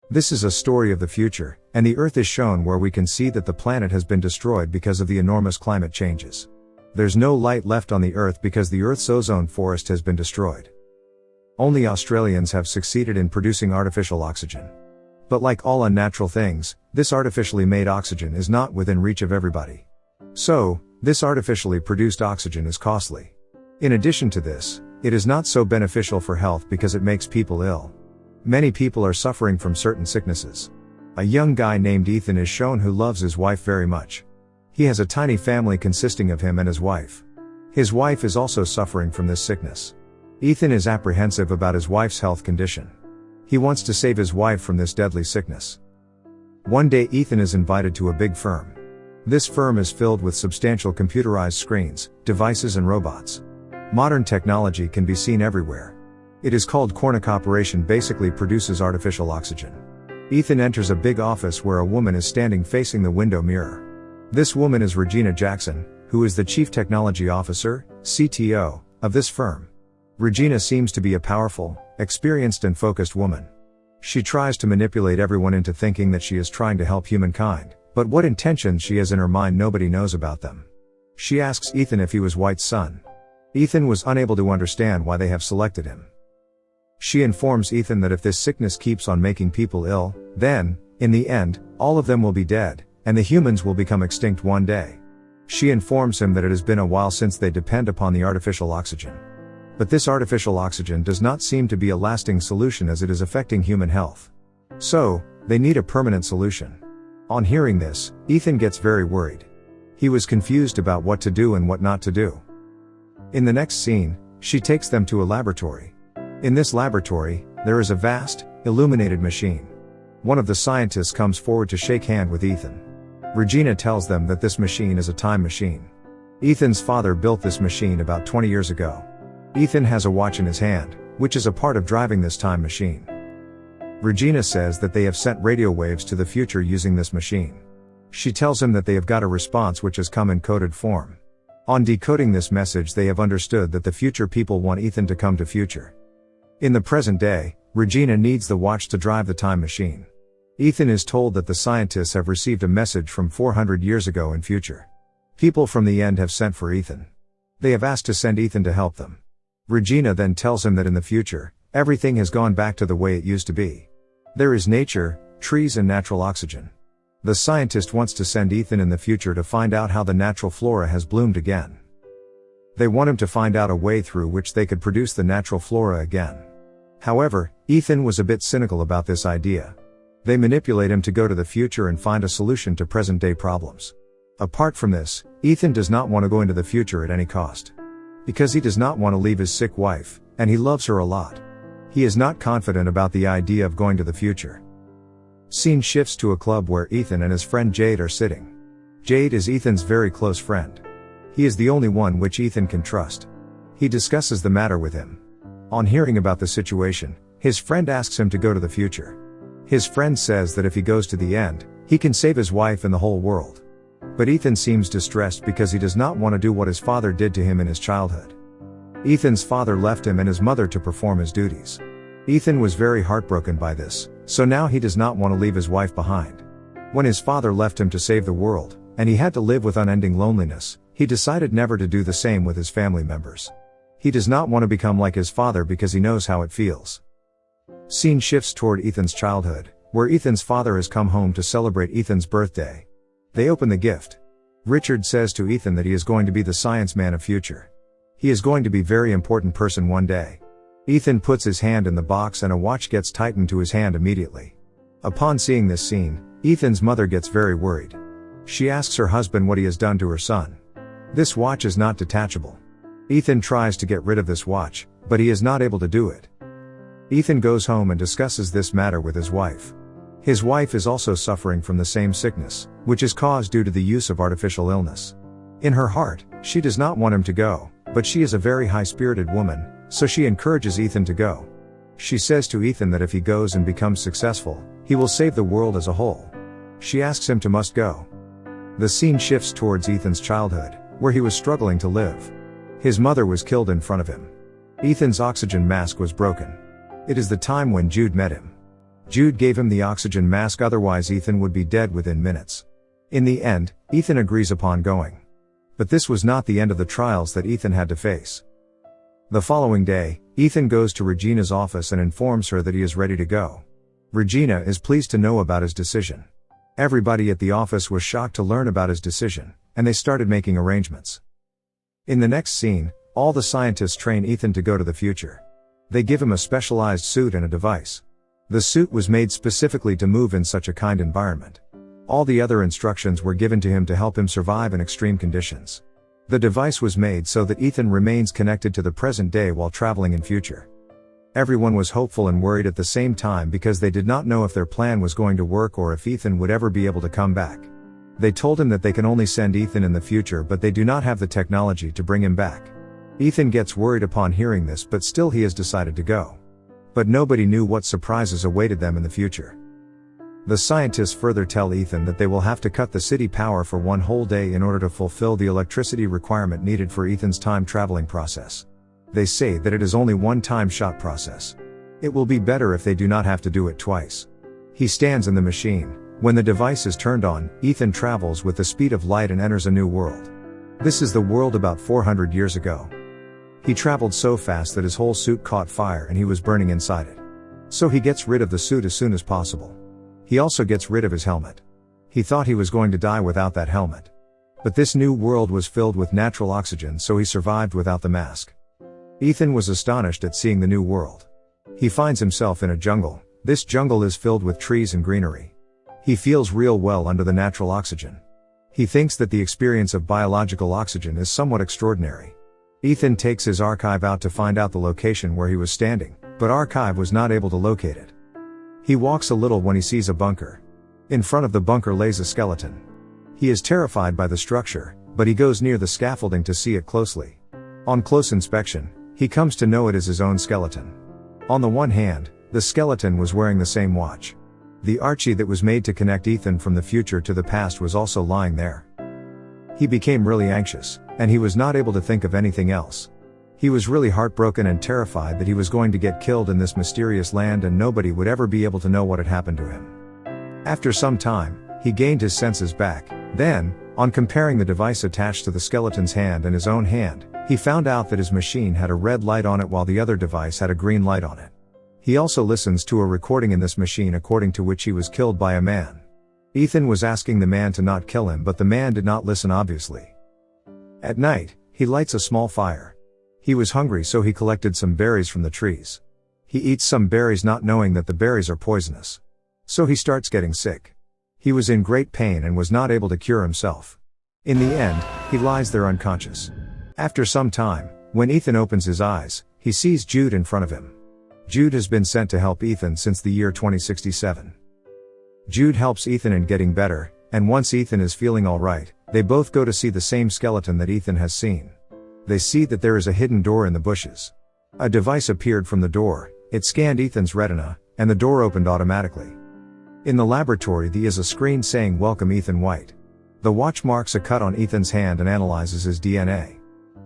This is a story of the future, and the Earth is shown where we can see that the planet has been destroyed because of the enormous climate changes. There's no light left on the Earth because the Earth's ozone forest has been destroyed. Only Australians have succeeded in producing artificial oxygen. But like all unnatural things, this artificially made oxygen is not within reach of everybody. So, this artificially produced oxygen is costly. In addition to this, it is not so beneficial for health because it makes people ill. Many people are suffering from certain sicknesses. A young guy named Ethan is shown who loves his wife very much. He has a tiny family consisting of him and his wife. His wife is also suffering from this sickness. Ethan is apprehensive about his wife's health condition. He wants to save his wife from this deadly sickness. One day Ethan is invited to a big firm. This firm is filled with substantial computerized screens, devices and robots. Modern technology can be seen everywhere. It is called Cornick Operation, basically produces artificial oxygen. Ethan enters a big office where a woman is standing facing the window mirror. This woman is Regina Jackson, who is the Chief Technology Officer, CTO, of this firm. Regina seems to be a powerful, experienced and focused woman. She tries to manipulate everyone into thinking that she is trying to help humankind, but what intentions she has in her mind nobody knows about them. She asks Ethan if he was Whyte's son. Ethan was unable to understand why they have selected him. She informs Ethan that if this sickness keeps on making people ill, then, in the end, all of them will be dead, and the humans will become extinct one day. She informs him that it has been a while since they depend upon the artificial oxygen. But this artificial oxygen does not seem to be a lasting solution as it is affecting human health. So, they need a permanent solution. On hearing this, Ethan gets very worried. He was confused about what to do and what not to do. In the next scene, she takes them to a laboratory. In this laboratory, there is a vast, illuminated machine. One of the scientists comes forward to shake hand with Ethan. Regina tells them that this machine is a time machine. Ethan's father built this machine about 20 years ago. Ethan has a watch in his hand, which is a part of driving this time machine. Regina says that they have sent radio waves to the future using this machine. She tells him that they have got a response which has come in coded form. On decoding this message, they have understood that the future people want Ethan to come to future. In the present day, Regina needs the watch to drive the time machine. Ethan is told that the scientists have received a message from 400 years ago in future. People from the end have sent for Ethan. They have asked to send Ethan to help them. Regina then tells him that in the future, everything has gone back to the way it used to be. There is nature, trees and natural oxygen. The scientist wants to send Ethan in the future to find out how the natural flora has bloomed again. They want him to find out a way through which they could produce the natural flora again. However, Ethan was a bit cynical about this idea. They manipulate him to go to the future and find a solution to present-day problems. Apart from this, Ethan does not want to go into the future at any cost. Because he does not want to leave his sick wife, and he loves her a lot. He is not confident about the idea of going to the future. Scene shifts to a club where Ethan and his friend Jade are sitting. Jade is Ethan's very close friend. He is the only one which Ethan can trust. He discusses the matter with him. On hearing about the situation, his friend asks him to go to the future. His friend says that if he goes to the end, he can save his wife and the whole world. But Ethan seems distressed because he does not want to do what his father did to him in his childhood. Ethan's father left him and his mother to perform his duties. Ethan was very heartbroken by this, so now he does not want to leave his wife behind. When his father left him to save the world, and he had to live with unending loneliness, he decided never to do the same with his family members. He does not want to become like his father because he knows how it feels. Scene shifts toward Ethan's childhood, where Ethan's father has come home to celebrate Ethan's birthday. They open the gift. Richard says to Ethan that he is going to be the science man of future. He is going to be a very important person one day. Ethan puts his hand in the box and a watch gets tightened to his hand immediately. Upon seeing this scene, Ethan's mother gets very worried. She asks her husband what he has done to her son. This watch is not detachable. Ethan tries to get rid of this watch, but he is not able to do it. Ethan goes home and discusses this matter with his wife. His wife is also suffering from the same sickness, which is caused due to the use of artificial illness. In her heart, she does not want him to go, but she is a very high-spirited woman, so she encourages Ethan to go. She says to Ethan that if he goes and becomes successful, he will save the world as a whole. She asks him to must go. The scene shifts towards Ethan's childhood, where he was struggling to live. His mother was killed in front of him. Ethan's oxygen mask was broken. It is the time when Jude met him. Jude gave him the oxygen mask, otherwise Ethan would be dead within minutes. In the end, Ethan agrees upon going. But this was not the end of the trials that Ethan had to face. The following day, Ethan goes to Regina's office and informs her that he is ready to go. Regina is pleased to know about his decision. Everybody at the office was shocked to learn about his decision, and they started making arrangements. In the next scene, all the scientists train Ethan to go to the future. They give him a specialized suit and a device. The suit was made specifically to move in such a kind environment. All the other instructions were given to him to help him survive in extreme conditions. The device was made so that Ethan remains connected to the present day while traveling in future. Everyone was hopeful and worried at the same time because they did not know if their plan was going to work or if Ethan would ever be able to come back. They told him that they can only send Ethan in the future, but they do not have the technology to bring him back. Ethan gets worried upon hearing this, but still he has decided to go. But nobody knew what surprises awaited them in the future. The scientists further tell Ethan that they will have to cut the city power for one whole day in order to fulfill the electricity requirement needed for Ethan's time traveling process. They say that it is only one time shot process. It will be better if they do not have to do it twice. He stands in the machine. When the device is turned on, Ethan travels with the speed of light and enters a new world. This is the world about 400 years ago. He traveled so fast that his whole suit caught fire and he was burning inside it. So he gets rid of the suit as soon as possible. He also gets rid of his helmet. He thought he was going to die without that helmet. But this new world was filled with natural oxygen, so he survived without the mask. Ethan was astonished at seeing the new world. He finds himself in a jungle. This jungle is filled with trees and greenery. He feels real well under the natural oxygen. He thinks that the experience of biological oxygen is somewhat extraordinary. Ethan takes his archive out to find out the location where he was standing, but archive was not able to locate it. He walks a little when he sees a bunker. In front of the bunker lays a skeleton. He is terrified by the structure, but he goes near the scaffolding to see it closely. On close inspection, he comes to know it is his own skeleton. On the one hand, the skeleton was wearing the same watch. The Archie that was made to connect Ethan from the future to the past was also lying there. He became really anxious, and he was not able to think of anything else. He was really heartbroken and terrified that he was going to get killed in this mysterious land and nobody would ever be able to know what had happened to him. After some time, he gained his senses back. Then, on comparing the device attached to the skeleton's hand and his own hand, he found out that his machine had a red light on it while the other device had a green light on it. He also listens to a recording in this machine according to which he was killed by a man. Ethan was asking the man to not kill him, but the man did not listen obviously. At night, he lights a small fire. He was hungry, so he collected some berries from the trees. He eats some berries not knowing that the berries are poisonous. So he starts getting sick. He was in great pain and was not able to cure himself. In the end, he lies there unconscious. After some time, when Ethan opens his eyes, he sees Jude in front of him. Jude has been sent to help Ethan since the year 2067. Jude helps Ethan in getting better, and once Ethan is feeling alright, they both go to see the same skeleton that Ethan has seen. They see that there is a hidden door in the bushes. A device appeared from the door, it scanned Ethan's retina, and the door opened automatically. In the laboratory there is a screen saying "Welcome Ethan Whyte." The watch marks a cut on Ethan's hand and analyzes his DNA.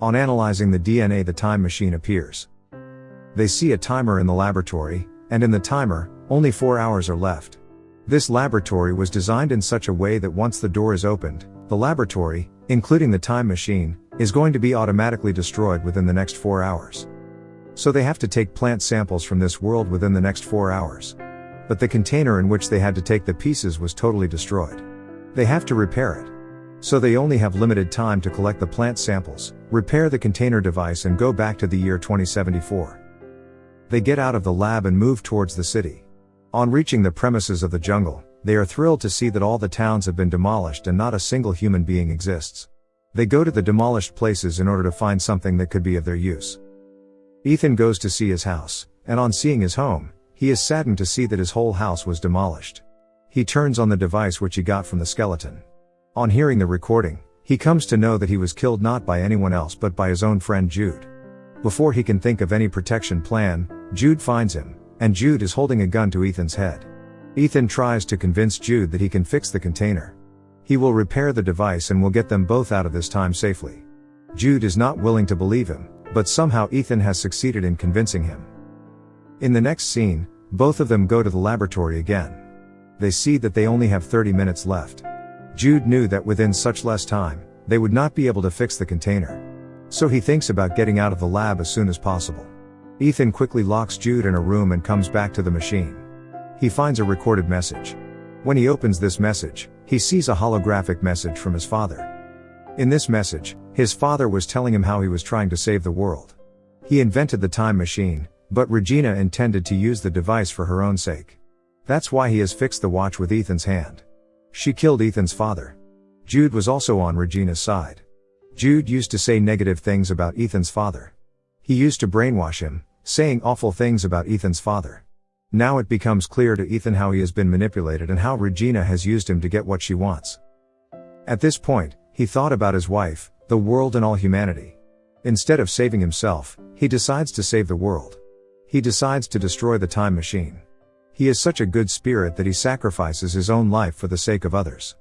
On analyzing the DNA, the time machine appears. They see a timer in the laboratory, and in the timer, only 4 hours are left. This laboratory was designed in such a way that once the door is opened, the laboratory, including the time machine, is going to be automatically destroyed within the next 4 hours. So they have to take plant samples from this world within the next 4 hours. But the container in which they had to take the pieces was totally destroyed. They have to repair it. So they only have limited time to collect the plant samples, repair the container device and go back to the year 2074. They get out of the lab and move towards the city. On reaching the premises of the jungle, they are thrilled to see that all the towns have been demolished and not a single human being exists. They go to the demolished places in order to find something that could be of their use. Ethan goes to see his house, and on seeing his home, he is saddened to see that his whole house was demolished. He turns on the device which he got from the skeleton. On hearing the recording, he comes to know that he was killed not by anyone else but by his own friend Jude. Before he can think of any protection plan, Jude finds him, and Jude is holding a gun to Ethan's head. Ethan tries to convince Jude that he can fix the container. He will repair the device and will get them both out of this time safely. Jude is not willing to believe him, but somehow Ethan has succeeded in convincing him. In the next scene, Both of them go to the laboratory again. They see that they only have 30 minutes left. Jude knew that within such less time, they would not be able to fix the container. So he thinks about getting out of the lab as soon as possible. Ethan quickly locks Jude in a room and comes back to the machine. He finds a recorded message. When he opens this message, he sees a holographic message from his father. In this message, his father was telling him how he was trying to save the world. He invented the time machine, but Regina intended to use the device for her own sake. That's why he has fixed the watch with Ethan's hand. She killed Ethan's father. Jude was also on Regina's side. Jude used to say negative things about Ethan's father. He used to brainwash him, saying awful things about Ethan's father. Now it becomes clear to Ethan how he has been manipulated and how Regina has used him to get what she wants. At this point, he thought about his wife, the world and all humanity. Instead of saving himself, he decides to save the world. He decides to destroy the time machine. He is such a good spirit that he sacrifices his own life for the sake of others.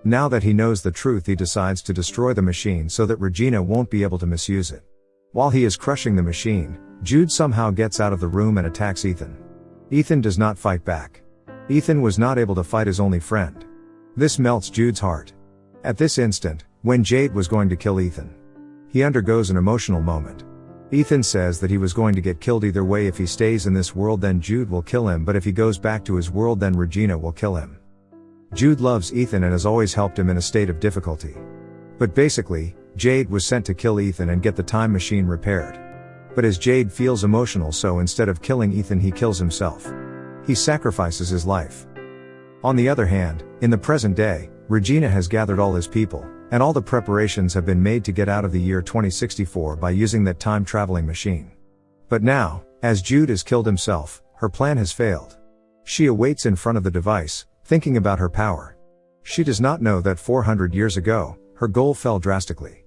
Now that he knows the truth, he decides to destroy the machine so that Regina won't be able to misuse it. While he is crushing the machine, Jude somehow gets out of the room and attacks Ethan. Ethan does not fight back. Ethan was not able to fight his only friend. This melts Jude's heart. At this instant, when Jade was going to kill Ethan, he undergoes an emotional moment. Ethan says that he was going to get killed either way. If he stays in this world, then Jude will kill him, but if he goes back to his world, then Regina will kill him. Jude loves Ethan and has always helped him in a state of difficulty. But basically, Jade was sent to kill Ethan and get the time machine repaired. But as Jade feels emotional, so instead of killing Ethan, he kills himself. He sacrifices his life. On the other hand, in the present day, Regina has gathered all his people, and all the preparations have been made to get out of the year 2064 by using that time-traveling machine. But now, as Jude has killed himself, her plan has failed. She awaits in front of the device, thinking about her power. She does not know that 400 years ago, her goal fell drastically.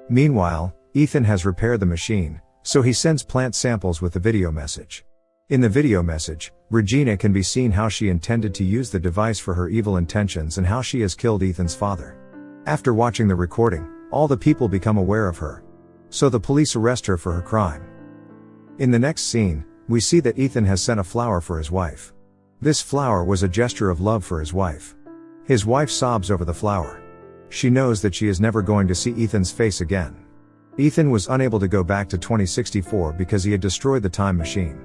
Meanwhile, Ethan has repaired the machine, so he sends plant samples with the video message. In the video message, Regina can be seen how she intended to use the device for her evil intentions and how she has killed Ethan's father. After watching the recording, all the people become aware of her. So the police arrest her for her crime. In the next scene, we see that Ethan has sent a flower for his wife. This flower was a gesture of love for his wife. His wife sobs over the flower. She knows that she is never going to see Ethan's face again. Ethan was unable to go back to 2064 because he had destroyed the time machine.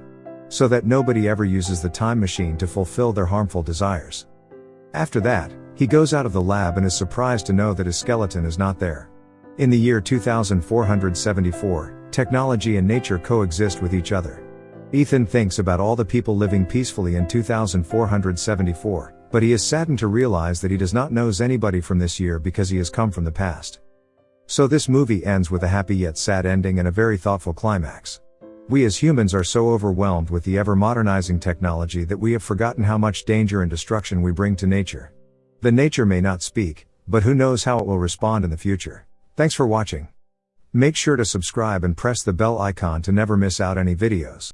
So that nobody ever uses the time machine to fulfill their harmful desires. After that, he goes out of the lab and is surprised to know that his skeleton is not there. In the year 2474, technology and nature coexist with each other. Ethan thinks about all the people living peacefully in 2474, but he is saddened to realize that he does not know anybody from this year because he has come from the past. So this movie ends with a happy yet sad ending and a very thoughtful climax. We as humans are so overwhelmed with the ever-modernizing technology that we have forgotten how much danger and destruction we bring to nature. The nature may not speak, but who knows how it will respond in the future. Thanks for watching. Make sure to subscribe and press the bell icon to never miss out any videos.